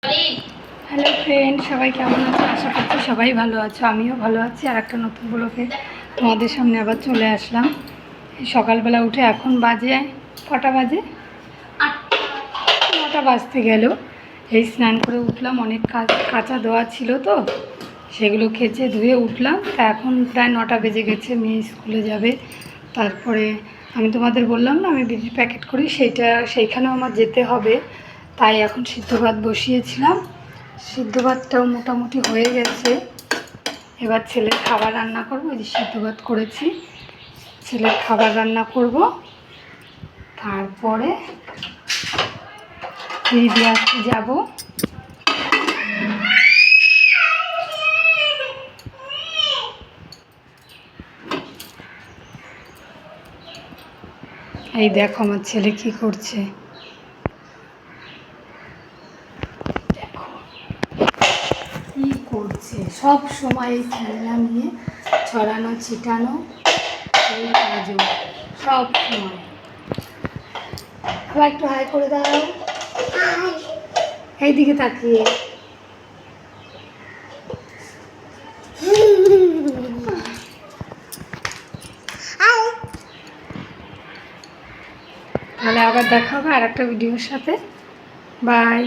Hello friend, সবাই কেমন আছো? আশা করছি সবাই ভালো আছো, আমিও ভালো আছি। আর একটা নতুন ব্লগে তোমাদের সামনে আবার চলে আসলাম। এই সকালবেলা উঠে এখন বাজে কটা বাজে? 9টা বাজতে গেল। এই স্নান করে উঠলাম, অনেক কাঁচা ধোয়া ছিল তো, সেগুলো খেচে ধুয়ে উঠলাম। তা এখন প্রায় 9টা বেজে গেছে, মেয়ে স্কুলে যাবে। তারপরে আমি তোমাদের বললাম না আমি বিড়ির প্যাকেট করি, সেইখানেও আমার যেতে হবে। তাই এখন সিদ্ধ ভাত বসিয়েছিলাম, সিদ্ধ ভাতটাও মোটামুটি হয়ে গেছে। এবার ছেলের খাবার রান্না করবো। এই যে সিদ্ধ ভাত করেছি, ছেলের খাবার রান্না করব। তারপরে দিদি আসতে যাবো। এই দেখো আমার ছেলে কি করছে, দেখো কি করছে। সব সময় এই খেলনা নিয়ে ছড়ানো ছিটানো, এই কাজও সব সময়। আবার একটু হাই করে দাও, এই দিকে তাকিয়ে। তাহলে আবার দেখা হবে আর একটা ভিডিওর সাথে। বাই।